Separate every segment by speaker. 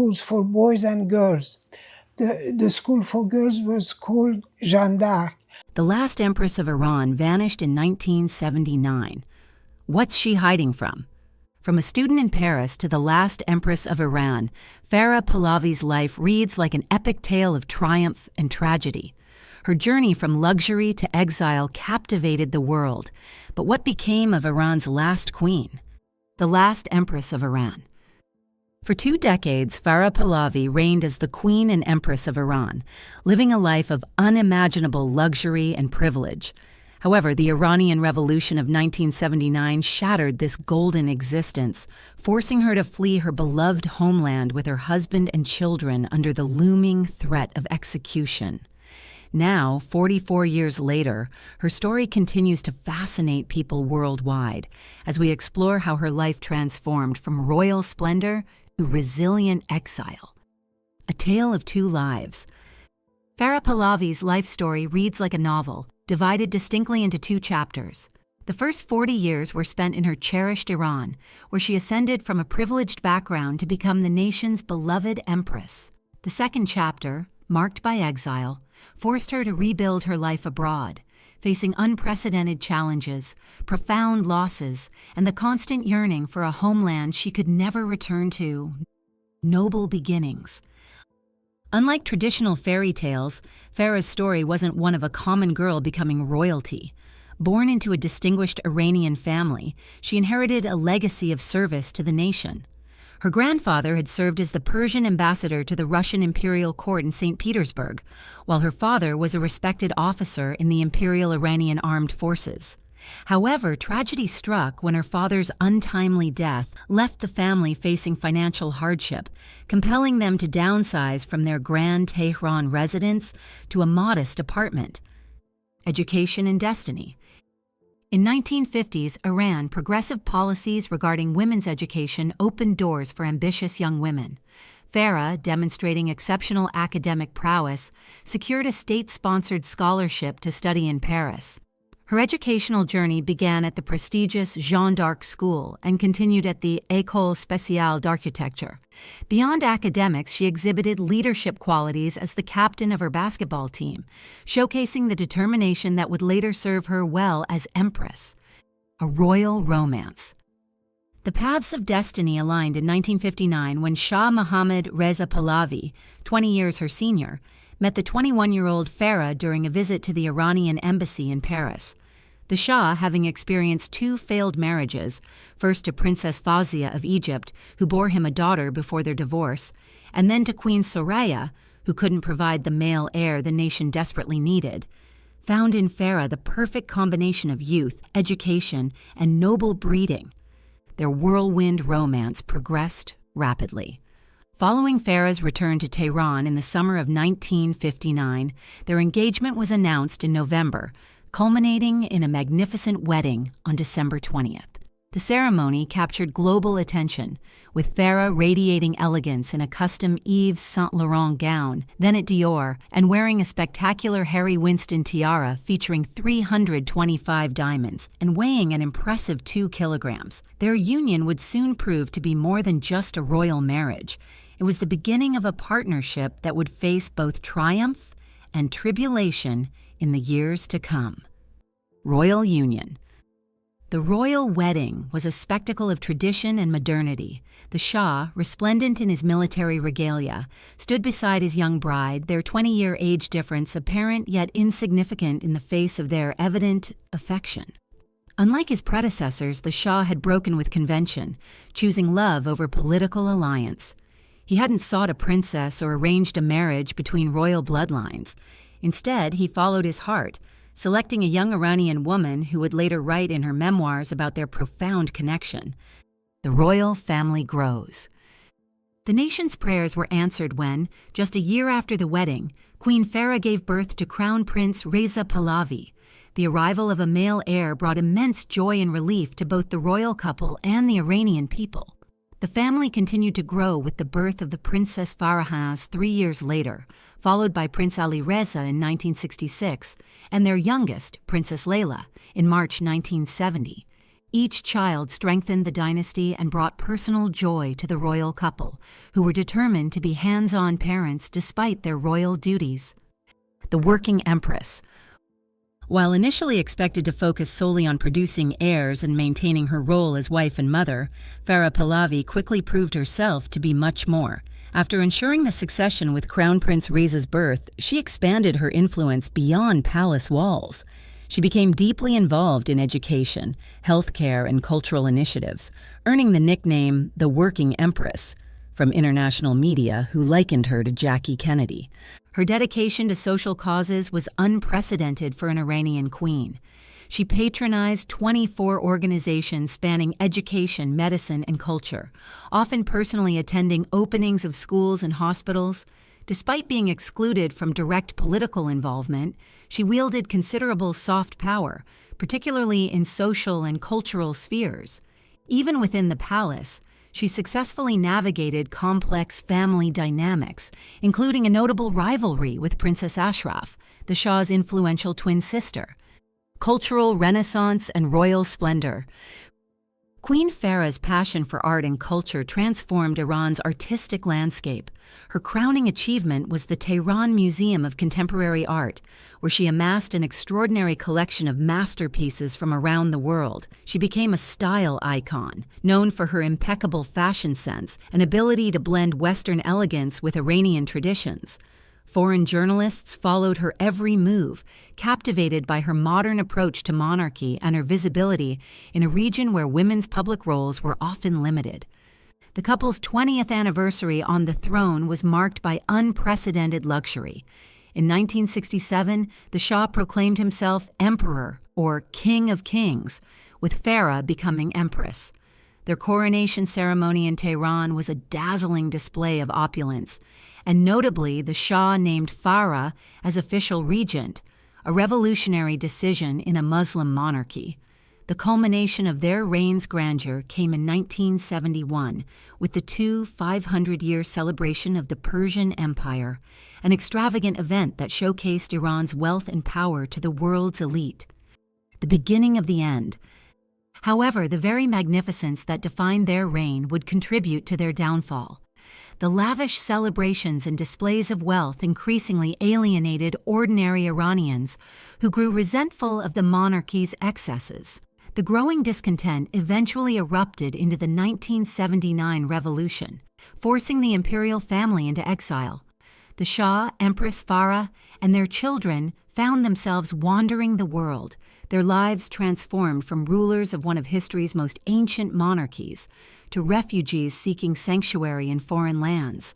Speaker 1: schools for boys and girls. The school for girls was called Jeanne d'Arc.
Speaker 2: The last Empress of Iran vanished in 1979. What's she hiding from? From a student in Paris to the last Empress of Iran, Farah Pahlavi's life reads like an epic tale of triumph and tragedy. Her journey from luxury to exile captivated the world. But what became of Iran's last queen? The last Empress of Iran. For 2 decades, Farah Pahlavi reigned as the Queen and Empress of Iran, living a life of unimaginable luxury and privilege. However, the Iranian Revolution of 1979 shattered this golden existence, forcing her to flee her beloved homeland with her husband and children under the looming threat of execution. Now, 44 years later, her story continues to fascinate people worldwide as we explore how her life transformed from royal splendor to resilient exile. A tale of 2 lives. Farah Pahlavi's life story reads like a novel, divided distinctly into 2 chapters. The first 40 years were spent in her cherished Iran, where she ascended from a privileged background to become the nation's beloved empress. The second chapter, marked by exile, forced her to rebuild her life abroad, facing unprecedented challenges, profound losses, and the constant yearning for a homeland she could never return to. Noble beginnings. Unlike traditional fairy tales, Farah's story wasn't one of a common girl becoming royalty. Born into a distinguished Iranian family, she inherited a legacy of service to the nation. Her grandfather had served as the Persian ambassador to the Russian imperial court in St. Petersburg, while her father was a respected officer in the Imperial Iranian Armed Forces. However, tragedy struck when her father's untimely death left the family facing financial hardship, compelling them to downsize from their grand Tehran residence to a modest apartment. Education and destiny. In 1950s Iran, progressive policies regarding women's education opened doors for ambitious young women. Farah, demonstrating exceptional academic prowess, secured a state-sponsored scholarship to study in Paris. Her educational journey began at the prestigious Jeanne d'Arc School and continued at the École Spéciale d'Architecture. Beyond academics, she exhibited leadership qualities as the captain of her basketball team, showcasing the determination that would later serve her well as Empress. A royal romance. The paths of destiny aligned in 1959 when Shah Mohammad Reza Pahlavi, 20 years her senior, met the 21-year-old Farah during a visit to the Iranian embassy in Paris. The Shah, having experienced 2 failed marriages, first to Princess Fawzia of Egypt, who bore him a daughter before their divorce, and then to Queen Soraya, who couldn't provide the male heir the nation desperately needed, found in Farah the perfect combination of youth, education, and noble breeding. Their whirlwind romance progressed rapidly. Following Farah's return to Tehran in the summer of 1959, their engagement was announced in November, culminating in a magnificent wedding on December 20th. The ceremony captured global attention, with Farah radiating elegance in a custom Yves Saint Laurent gown, then at Dior, and wearing a spectacular Harry Winston tiara featuring 325 diamonds and weighing an impressive 2 kilograms. Their union would soon prove to be more than just a royal marriage. It was the beginning of a partnership that would face both triumph and tribulation in the years to come. Royal union. The royal wedding was a spectacle of tradition and modernity. The Shah, resplendent in his military regalia, stood beside his young bride, their 20-year age difference apparent yet insignificant in the face of their evident affection. Unlike his predecessors, the Shah had broken with convention, choosing love over political alliance. He hadn't sought a princess or arranged a marriage between royal bloodlines. Instead, he followed his heart, selecting a young Iranian woman who would later write in her memoirs about their profound connection. The royal family grows. The nation's prayers were answered when, just a year after the wedding, Queen Farah gave birth to Crown Prince Reza Pahlavi. The arrival of a male heir brought immense joy and relief to both the royal couple and the Iranian people. The family continued to grow with the birth of the Princess Farahaz 3 years later, followed by Prince Ali Reza in 1966, and their youngest, Princess Layla, in March 1970. Each child strengthened the dynasty and brought personal joy to the royal couple, who were determined to be hands-on parents despite their royal duties. The working Empress. While initially expected to focus solely on producing heirs and maintaining her role as wife and mother, Farah Pahlavi quickly proved herself to be much more. After ensuring the succession with Crown Prince Reza's birth, she expanded her influence beyond palace walls. She became deeply involved in education, healthcare, and cultural initiatives, earning the nickname the Working Empress from international media, who likened her to Jackie Kennedy. Her dedication to social causes was unprecedented for an Iranian queen. She patronized 24 organizations spanning education, medicine, and culture, often personally attending openings of schools and hospitals. Despite being excluded from direct political involvement, she wielded considerable soft power, particularly in social and cultural spheres. Even within the palace, she successfully navigated complex family dynamics, including a notable rivalry with Princess Ashraf, the Shah's influential twin sister. Cultural renaissance and royal splendor. Queen Farah's passion for art and culture transformed Iran's artistic landscape. Her crowning achievement was the Tehran Museum of Contemporary Art, where she amassed an extraordinary collection of masterpieces from around the world. She became a style icon, known for her impeccable fashion sense and ability to blend Western elegance with Iranian traditions. Foreign journalists followed her every move, captivated by her modern approach to monarchy and her visibility in a region where women's public roles were often limited. The couple's 20th anniversary on the throne was marked by unprecedented luxury. In 1967, the Shah proclaimed himself Emperor, or King of Kings, with Farah becoming Empress. Their coronation ceremony in Tehran was a dazzling display of opulence, and notably the Shah named Farah as official regent, a revolutionary decision in a Muslim monarchy. The culmination of their reign's grandeur came in 1971 with the 500-year celebration of the Persian Empire, an extravagant event that showcased Iran's wealth and power to the world's elite. The beginning of the end. However, the very magnificence that defined their reign would contribute to their downfall. The lavish celebrations and displays of wealth increasingly alienated ordinary Iranians who grew resentful of the monarchy's excesses. The growing discontent eventually erupted into the 1979 revolution, forcing the imperial family into exile. The Shah, Empress Farah, and their children found themselves wandering the world, their lives transformed from rulers of one of history's most ancient monarchies to refugees seeking sanctuary in foreign lands.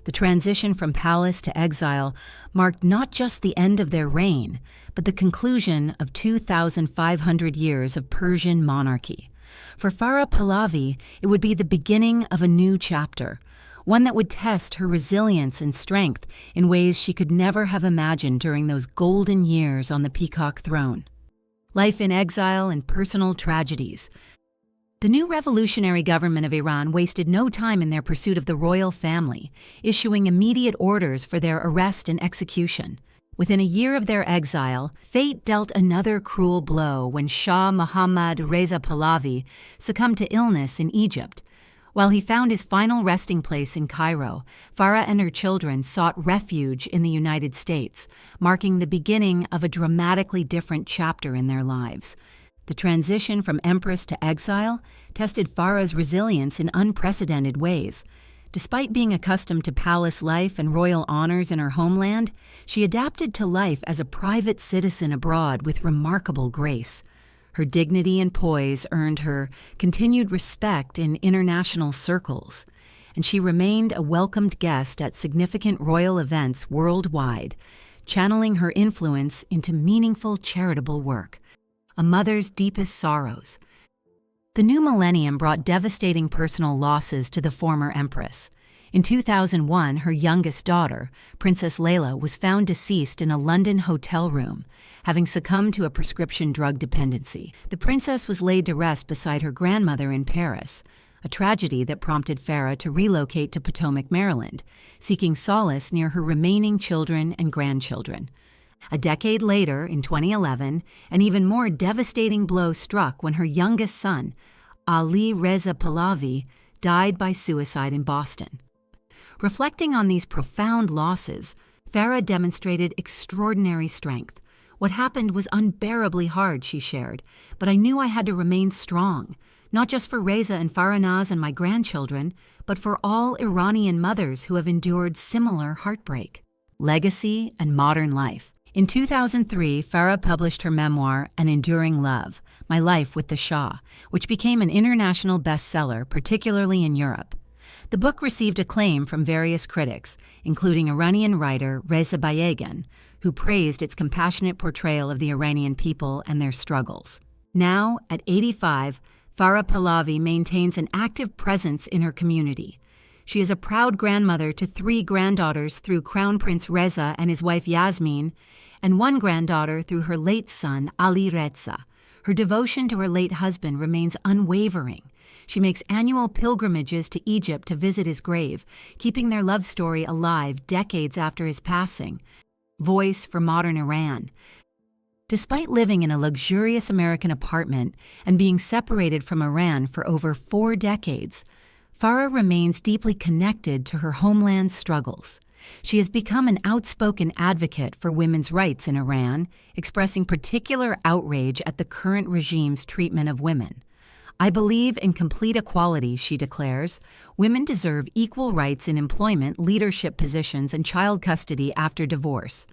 Speaker 2: The transition from palace to exile marked not just the end of their reign, but the conclusion of 2,500 years of Persian monarchy. For Farah Pahlavi, it would be the beginning of a new chapter, one that would test her resilience and strength in ways she could never have imagined during those golden years on the peacock throne. Life in exile and personal tragedies. The new revolutionary government of Iran wasted no time in their pursuit of the royal family, issuing immediate orders for their arrest and execution. Within a year of their exile, fate dealt another cruel blow when Shah Mohammad Reza Pahlavi succumbed to illness in Egypt. While he found his final resting place in Cairo, Farah and her children sought refuge in the United States, marking the beginning of a dramatically different chapter in their lives. The transition from Empress to exile tested Farah's resilience in unprecedented ways. Despite being accustomed to palace life and royal honors in her homeland, she adapted to life as a private citizen abroad with remarkable grace. Her dignity and poise earned her continued respect in international circles, and she remained a welcomed guest at significant royal events worldwide, channeling her influence into meaningful charitable work. A mother's deepest sorrows. The new millennium brought devastating personal losses to the former empress. In 2001, her youngest daughter, Princess Layla, was found deceased in a London hotel room, having succumbed to a prescription drug dependency. The princess was laid to rest beside her grandmother in Paris, a tragedy that prompted Farah to relocate to Potomac, Maryland, seeking solace near her remaining children and grandchildren. A decade later, in 2011, an even more devastating blow struck when her youngest son, Ali Reza Pahlavi, died by suicide in Boston. Reflecting on these profound losses, Farah demonstrated extraordinary strength. What happened was unbearably hard, she shared, but I knew I had to remain strong, not just for Reza and Farhanaz and my grandchildren, but for all Iranian mothers who have endured similar heartbreak. Legacy and modern life. In 2003, Farah published her memoir, An Enduring Love, My Life with the Shah, which became an international bestseller, particularly in Europe. The book received acclaim from various critics, including Iranian writer Reza Bayegan, who praised its compassionate portrayal of the Iranian people and their struggles. Now, at 85, Farah Pahlavi maintains an active presence in her community. She is a proud grandmother to 3 granddaughters through Crown Prince Reza and his wife Yasmin, and 1 granddaughter through her late son, Ali Reza. Her devotion to her late husband remains unwavering. She makes annual pilgrimages to Egypt to visit his grave, keeping their love story alive decades after his passing. Voice for modern Iran. Despite living in a luxurious American apartment and being separated from Iran for over 4 decades, Farah remains deeply connected to her homeland's struggles. She has become an outspoken advocate for women's rights in Iran, expressing particular outrage at the current regime's treatment of women. I believe in complete equality, she declares. Women deserve equal rights in employment, leadership positions, and child custody after divorce.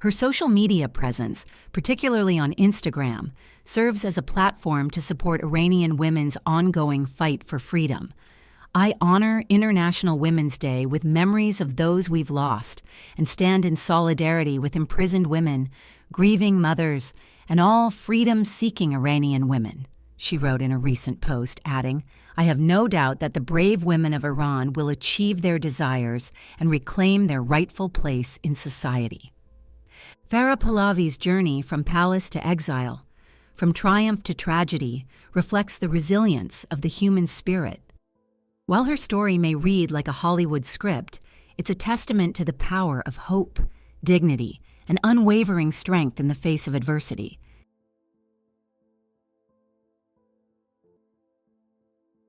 Speaker 2: Her social media presence, particularly on Instagram, serves as a platform to support Iranian women's ongoing fight for freedom. I honor International Women's Day with memories of those we've lost and stand in solidarity with imprisoned women, grieving mothers, and all freedom-seeking Iranian women, she wrote in a recent post, adding, I have no doubt that the brave women of Iran will achieve their desires and reclaim their rightful place in society. Farah Pahlavi's journey from palace to exile, from triumph to tragedy, reflects the resilience of the human spirit. While her story may read like a Hollywood script, it's a testament to the power of hope, dignity, and unwavering strength in the face of adversity.